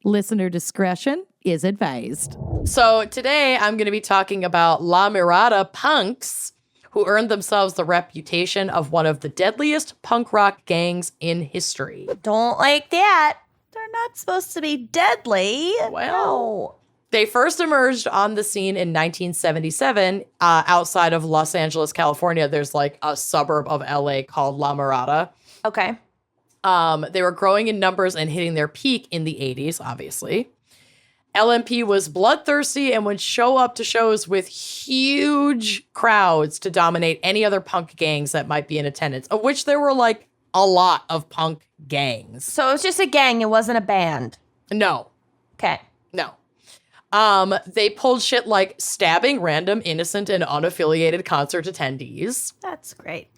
Listener discretion is advised. So today I'm going to be talking about La Mirada punks, who earned themselves the reputation of one of the deadliest punk rock gangs in history. Don't like that. They're not supposed to be deadly. Well, they first emerged on the scene in 1977 outside of Los Angeles, California. There's like a suburb of LA called La Mirada. Okay. They were growing in numbers and hitting their peak in the 80s, obviously. LMP was bloodthirsty and would show up to shows with huge crowds to dominate any other punk gangs that might be in attendance, of which there were like a lot of punk gangs. So it was just a gang. It wasn't a band. No. Okay. No. They pulled shit like stabbing random innocent and unaffiliated concert attendees. That's great.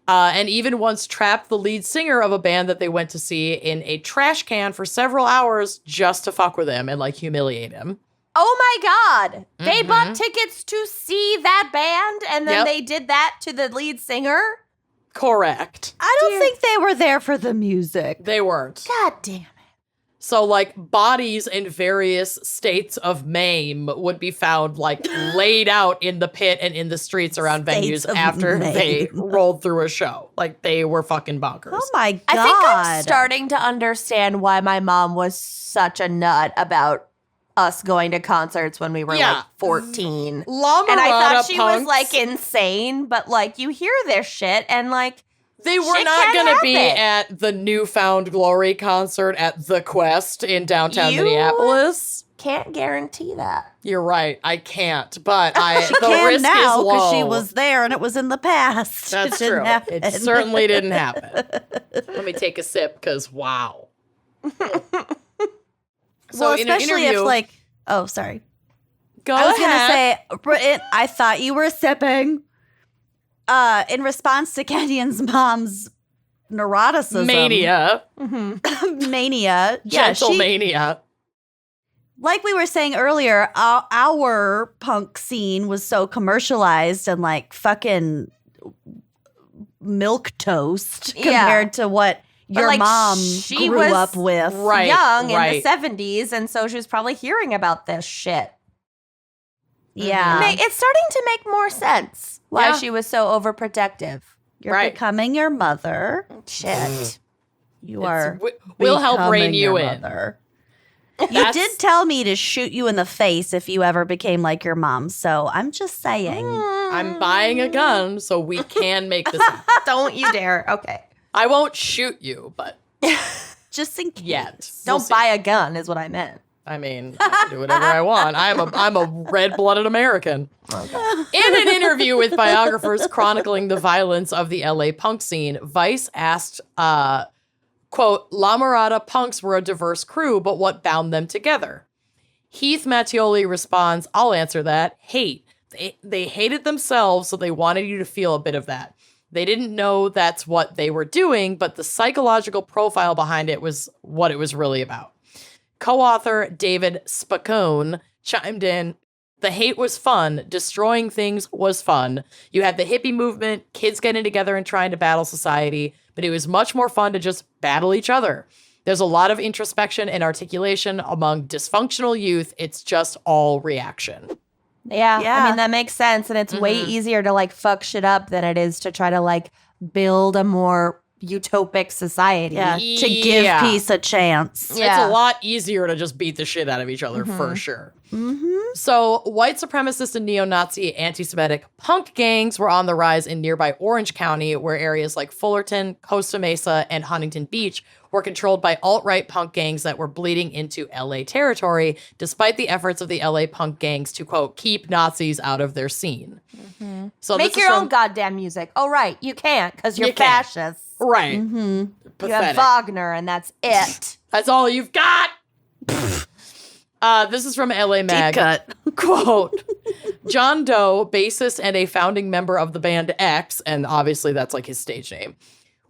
And even once trapped the lead singer of a band that they went to see in a trash can for several hours just to fuck with him and like humiliate him. Oh my God. They bought tickets to see that band and then they did that to the lead singer? Correct. I don't think they were there for the music. They weren't. God damn it. So, like, bodies in various states of maim would be found, like, laid out in the pit and in the streets around States venues of after maim. they rolled through a show. Like, they were fucking bonkers. Oh my God. I think I'm starting to understand why my mom was such a nut about us going to concerts when we were like 14. La Mirada and I thought she was punks, like insane, but like you hear this shit and like they were shit not can going to be happen. at the Newfound Glory concert at The Quest in downtown You- Minneapolis. can't guarantee that. You're right. I can't. But the Can risk now is low. she was there and it was in the past. That's It didn't true. happen. It certainly didn't happen. Let me take a sip because wow. Well, especially if like, oh, sorry. Go I was ahead. going to say, I thought you were sipping in response to Kenyon's mom's neuroticism. Mania. Mania. Yeah, Gentle mania. like we were saying earlier, our punk scene was so commercialized and like fucking milk toast compared to what your like, mom she grew was up with. Right. young right. in the 70s, and so she was probably hearing about this shit. Yeah. It's starting to make more sense why Yeah. she was so overprotective. You're Right. becoming your mother. Shit. You are. We'll help rein becoming you your in. mother. You That's- did tell me to shoot you in the face if you ever became like your mom. So I'm just saying. I'm buying a gun so we can make this happen. Don't you dare. Okay. I won't shoot you, but Just in case. yet. Don't We'll see. buy a gun is what I meant. I mean, I can do whatever I want. I'm a red-blooded American. In an interview with biographers chronicling the violence of the LA punk scene, Vice asked, quote, La Mirada punks were a diverse crew, but what bound them together? Heath Mattioli responds, I'll answer that. Hate. They hated themselves, so they wanted you to feel a bit of that. They didn't know that's what they were doing, but the psychological profile behind it was what it was really about. Co-author David Spacone chimed in, the hate was fun. Destroying things was fun. You had the hippie movement, kids getting together and trying to battle society, but it was much more fun to just battle each other. There's a lot of introspection and articulation among dysfunctional youth. It's just all reaction. Yeah. Yeah. I mean, that makes sense. And it's way easier to like fuck shit up than it is to try to like build a more utopic society. Yeah. To give Yeah. peace a chance. Yeah. It's a lot easier to just beat the shit out of each other for sure. So white supremacist and neo-Nazi anti-Semitic punk gangs were on the rise in nearby Orange County, where areas like Fullerton, Costa Mesa, and Huntington Beach were controlled by alt-right punk gangs that were bleeding into LA territory, despite the efforts of the LA punk gangs to, quote, keep Nazis out of their scene. So Make this your is own from- goddamn music. Oh, right. You can't because you're You can't. fascist. Right. You have Pathetic. Wagner and that's it. That's all you've got. This is from LA Mag. Cut. Quote, John Doe, bassist and a founding member of the band X, and obviously that's like his stage name,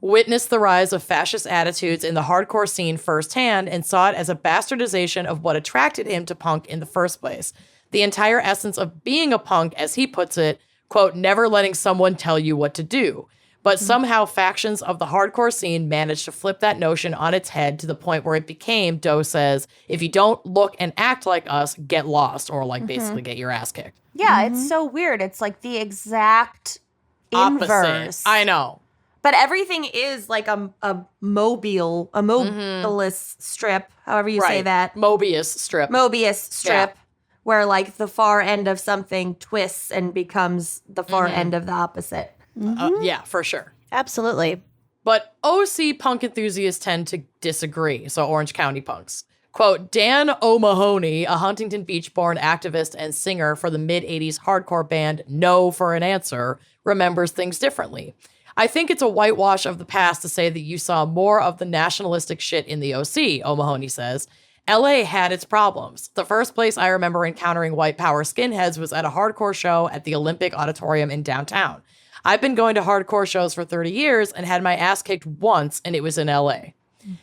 witnessed the rise of fascist attitudes in the hardcore scene firsthand and saw it as a bastardization of what attracted him to punk in the first place. The entire essence of being a punk, as he puts it, quote, never letting someone tell you what to do. But somehow factions of the hardcore scene managed to flip that notion on its head to the point where it became, Doe says, if you don't look and act like us, get lost, or like basically get your ass kicked. Yeah, it's so weird. It's like the exact inverse. Opposite. I know. But everything is like a mobilist strip, however you say that. Mobius strip. Where like the far end of something twists and becomes the far end of the opposite. Yeah, for sure. Absolutely. But OC punk enthusiasts tend to disagree. So Orange County punks. Quote, Dan O'Mahony, a Huntington Beach-born activist and singer for the mid-'80s hardcore band No for an Answer, remembers things differently. I think it's a whitewash of the past to say that you saw more of the nationalistic shit in the OC, O'Mahony says. LA had its problems. The first place I remember encountering white power skinheads was at a hardcore show at the Olympic Auditorium in downtown. I've been going to hardcore shows for 30 years and had my ass kicked once, and it was in LA.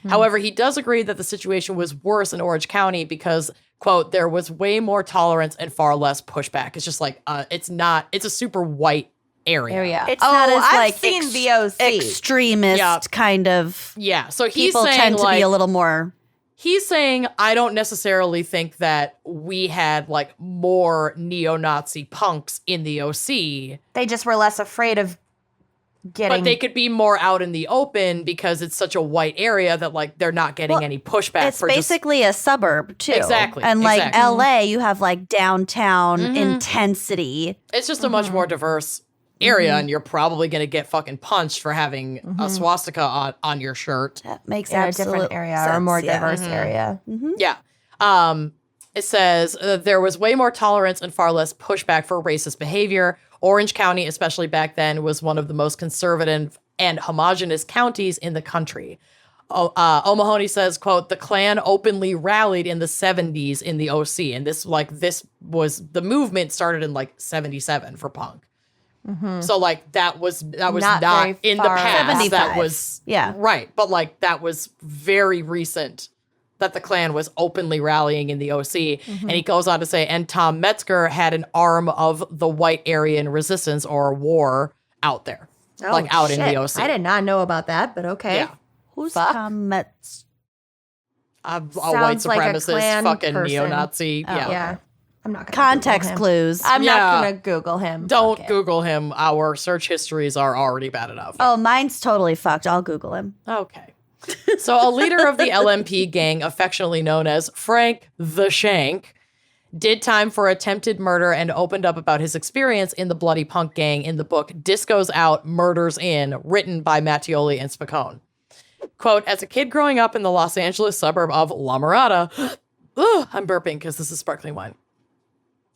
However, he does agree that the situation was worse in Orange County because, quote, there was way more tolerance and far less pushback. It's just like, it's a super white area. It's not as I've like seen the OC. extremist kind of. Yeah, so he's People saying tend to like, be a little more. he's saying, I don't necessarily think that we had like more neo-Nazi punks in the OC. They just were less afraid of getting. But they could be more out in the open because it's such a white area that like they're not getting any pushback. It's basically a suburb too. Exactly, And like exactly. LA, you have like downtown intensity. It's just a much more diverse area, and you're probably going to get fucking punched for having a swastika on your shirt. That makes in a absolute different area sense, or a more yeah. diverse area. Yeah. It says there was way more tolerance and far less pushback for racist behavior. Orange County, especially back then, was one of the most conservative and homogenous counties in the country. O'Mahony says, quote, the Klan openly rallied in the 70s in the OC. And this was the movement started in like 77 for punk. So like that was not very in the far past. 75. That was Yeah. right. But like that was very recent that the Klan was openly rallying in the OC. And he goes on to say, and Tom Metzger had an arm of the White Aryan Resistance or war out there, like out in the OC. I did not know about that, but okay. Yeah. Who's Fuck. Tom Metz? A white Sounds like a supremacist, Klan fucking person. neo-Nazi. Oh. Yeah. Yeah. I'm not gonna Context Google him. clues. I'm Yeah. not gonna Google him. Don't Fuck it. Google him. Our search histories are already bad enough. Oh, mine's totally fucked. I'll Google him. Okay. So a leader of the LMP gang, affectionately known as Frank the Shank, did time for attempted murder and opened up about his experience in the bloody punk gang in the book Disco's Out, Murders In, written by Mattioli and Spicone. Quote, as a kid growing up in the Los Angeles suburb of La Mirada, I'm burping because this is sparkling wine.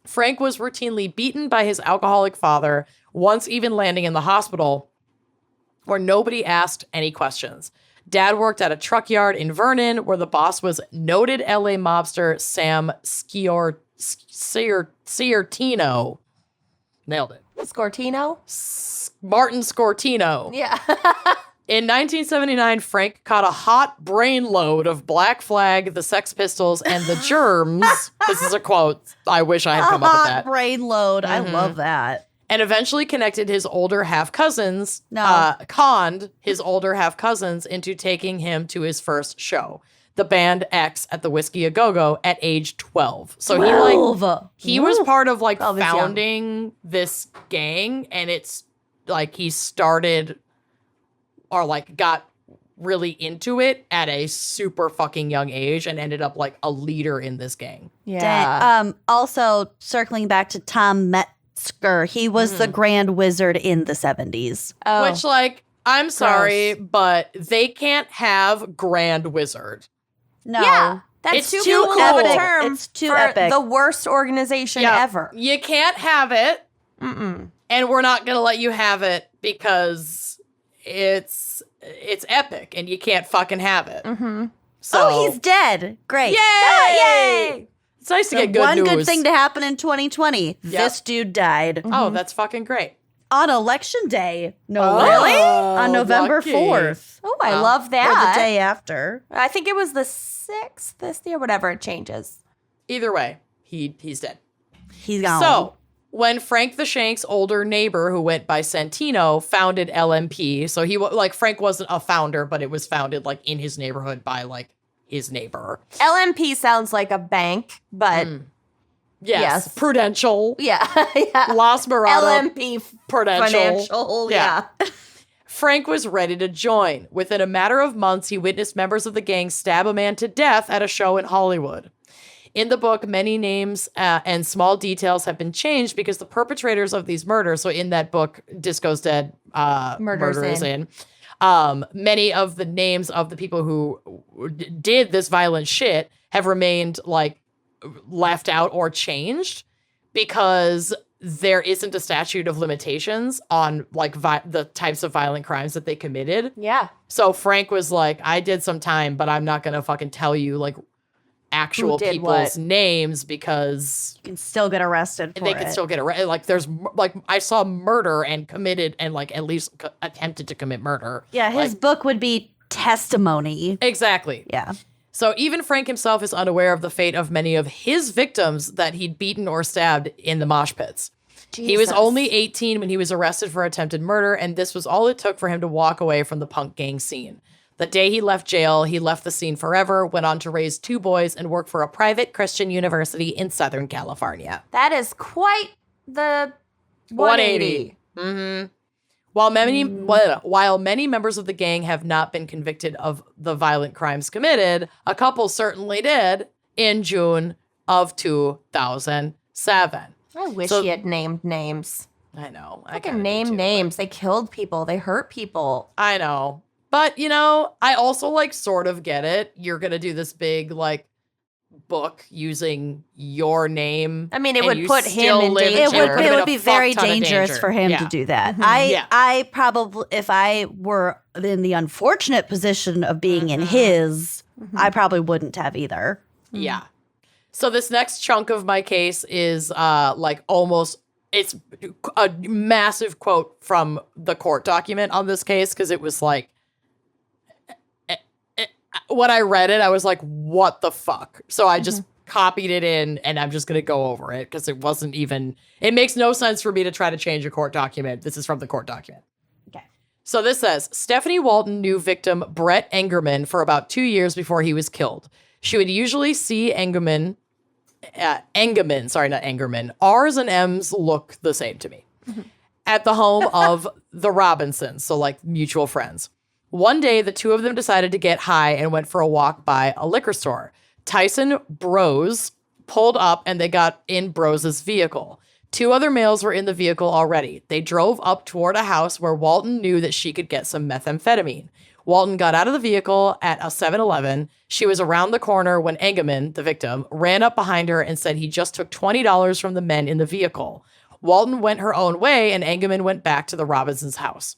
Frank was routinely beaten by his alcoholic father, once even landing in the hospital where nobody asked any questions. Dad worked at a truck yard in Vernon where the boss was noted LA mobster Sam Sciortino. Nailed it. Scortino? Martin Scortino. Yeah. In 1979, Frank caught a hot brain load of Black Flag, the Sex Pistols, and the Germs. This is a quote. I wish I had come up with that. Brain load. I love that. And eventually connected his older half-cousins, conned his older half-cousins into taking him to his first show, the band X at the Whiskey A Go-Go at age 12. So he was part of like founding this gang, and it's like he started or like got really into it at a super fucking young age and ended up like a leader in this gang. Yeah. Also, circling back to Tom Metzger, he was the Grand Wizard in the 70s. Oh. Which like, I'm sorry, but they can't have Grand Wizard. No. Yeah. That's It's too too cool cool. of a term It's too for epic. the worst organization ever. You can't have it. And we're not going to let you have it because it's epic and you can't fucking have it. So, Oh, he's dead. Great. Yay! it's nice to get good One news. good thing to happen in 2020. This dude died Oh, that's fucking great. on election day. No, really? On November lucky. 4th. Oh, I love Or that. the day after. I think it was the 6th this year, whatever it changes. Either way, he's dead. He's gone. So, when Frank the Shank's older neighbor, who went by Santino, founded LMP. So Frank wasn't a founder, but it was founded like in his neighborhood by like his neighbor. LMP sounds like a bank, but Yes. Prudential. yeah. Las Mirada. LMP Prudential. Financial. Yeah. Frank was ready to join. Within a matter of months, he witnessed members of the gang stab a man to death at a show in Hollywood. In the book, many names and small details have been changed because the perpetrators of these murders, so in that book, Disco's Dead, Murder is in, many of the names of the people who did this violent shit have remained like left out or changed because there isn't a statute of limitations on like the types of violent crimes that they committed. Yeah. So Frank was like, I did some time, but I'm not going to fucking tell you like actual people's names because You can still get arrested for they can still get arrested. Like there's like I saw murder and committed and like at least attempted to commit murder. Yeah, his book would be testimony. Exactly. Yeah. So even Frank himself is unaware of the fate of many of his victims that he'd beaten or stabbed in the mosh pits. Jesus. He was only 18 when he was arrested for attempted murder, and this was all it took for him to walk away from the punk gang scene. The day he left jail, he left the scene forever, went on to raise 2 boys, and work for a private Christian university in Southern California. That is quite the 180. Mm-hmm. While many members of the gang have not been convicted of the violent crimes committed, a couple certainly did in June of 2007. I wish he had named names. I know. I can name names. They killed people. They hurt people. I know. But, you know, I also like sort of get it. You're going to do this big like book using your name. I mean, it would put him in danger. It would be very dangerous for him to do that. I probably, if I were in the unfortunate position of being in his, I probably wouldn't have either. Yeah. So this next chunk of my case is like almost, it's a massive quote from the court document on this case because it was like, when I read it, I was like, what the fuck? So I just copied it in and I'm just going to go over it because it wasn't even, it makes no sense for me to try to change a court document. This is from the court document. Okay. So this says, Stephanie Walton knew victim Brett Engerman for about 2 years before he was killed. She would usually see Engerman, sorry, not Engerman. R's and M's look the same to me. At the home of the Robinsons, so like mutual friends. One day, the two of them decided to get high and went for a walk by a liquor store. Tyson Brose pulled up and they got in Brose's vehicle. 2 other males were in the vehicle already. They drove up toward a house where Walton knew that she could get some methamphetamine. Walton got out of the vehicle at a 7-Eleven. She was around the corner when Engerman, the victim, ran up behind her and said he just took $20 from the men in the vehicle. Walton went her own way and Engerman went back to the Robinsons' house.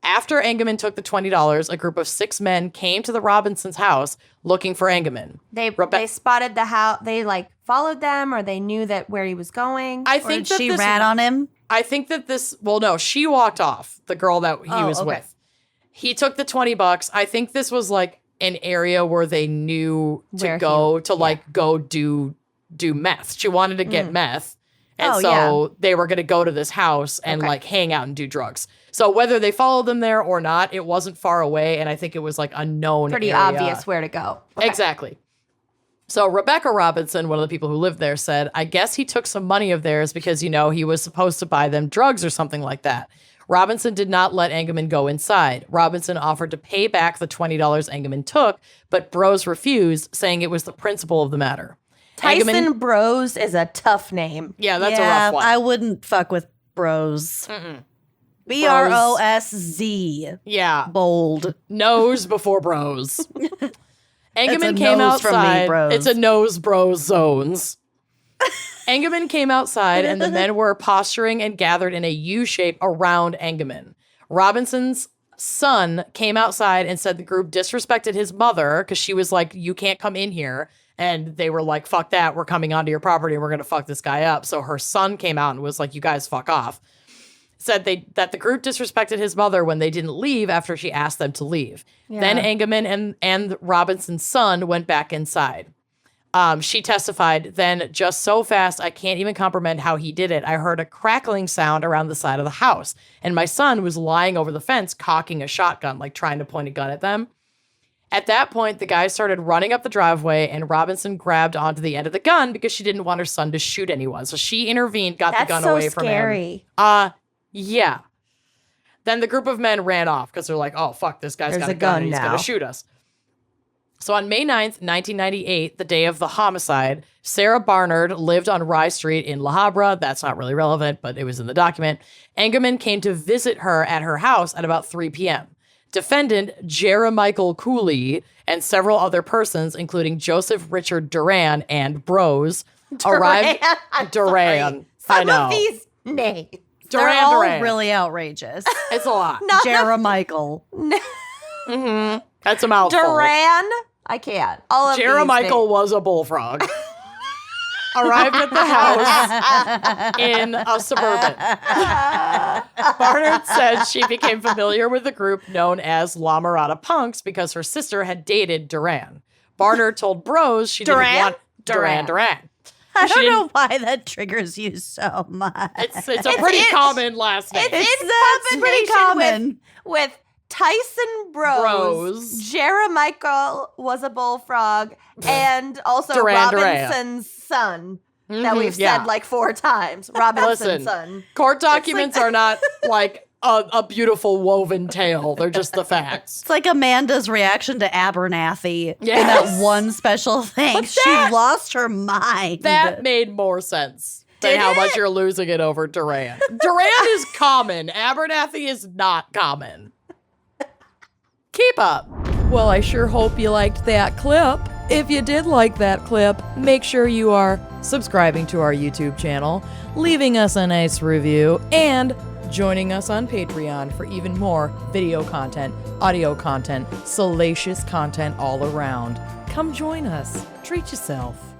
After Engerman took the $20, a group of 6 men came to the Robinsons' house looking for Engerman. They spotted the house. They like followed them, or they knew that where he was going. I think that she ran on him. I think that this. Well, no, she walked off. The girl that he was with. He took the $20. I think this was like an area where they knew to go do meth. She wanted to get meth. And they were going to go to this house and like hang out and do drugs. So whether they followed them there or not, it wasn't far away. And I think it was like a known pretty area. obvious where to go. Okay. Exactly. So Rebecca Robinson, one of the people who lived there, said, I guess he took some money of theirs because, you know, he was supposed to buy them drugs or something like that. Robinson did not let Engerman go inside. Robinson offered to pay back the $20 Engerman took, but Brose refused, saying it was the principle of the matter. Tyson Brose is a tough name. Yeah, that's a rough one. I wouldn't fuck with Brose. Brose. Yeah. Bold. Nose before bros. Engerman a came nose from me, outside. bros. It's a nose bros zones. Engerman came outside and the men were posturing and gathered in a U shape around Engerman. Robinson's son came outside and said the group disrespected his mother because she was like, you can't come in here. And they were like, fuck that. We're coming onto your property and we're going to fuck this guy up. So her son came out and was like, you guys fuck off. Said that the group disrespected his mother when they didn't leave after she asked them to leave. Yeah. Then Engerman and Robinson's son went back inside. She testified, then just so fast, I can't even comprehend how he did it. I heard a crackling sound around the side of the house, and my son was lying over the fence, cocking a shotgun, like trying to point a gun at them. At that point, the guy started running up the driveway, and Robinson grabbed onto the end of the gun because she didn't want her son to shoot anyone. So she intervened, got the gun away from him. Yeah. Then the group of men ran off because they're like, oh, fuck, this guy's got a gun and he's going to shoot us. So on May 9th, 1998, the day of the homicide, Sarah Barnard lived on Rye Street in La Habra. That's not really relevant, but it was in the document. Engelman came to visit her at her house at about 3 p.m. Defendant Jeremichael Cooley and several other persons, including Joseph Richard Duran and Bros, arrived. Duran. Some of these names. They're all really outrageous. It's a lot. Jeremichael. That's a mouthful. Duran. I can't. All of Jeremichael was a bullfrog. Arrived at the house in a Suburban. Barnard said she became familiar with the group known as La Mirada Punks because her sister had dated Duran. Barnard told Bros she didn't want Duran. I don't know why that triggers you so much. It's a pretty common last name. It's pretty common. With Tyson Bros. Jeremichael was a bullfrog, and also Duran. Robinson's son. That we've said like 4 times. Robinson's son. Court documents are not like a beautiful woven tale. They're just the facts. It's like Amanda's reaction to Abernathy in Yes. that one special thing. She lost her mind. That made more sense than how much you're losing it over Duran. Duran is common. Abernathy is not common. Keep up. Well, I sure hope you liked that clip. If you did like that clip, make sure you are subscribing to our YouTube channel, leaving us a nice review, and joining us on Patreon for even more video content, audio content, salacious content all around. Come join us. Treat yourself.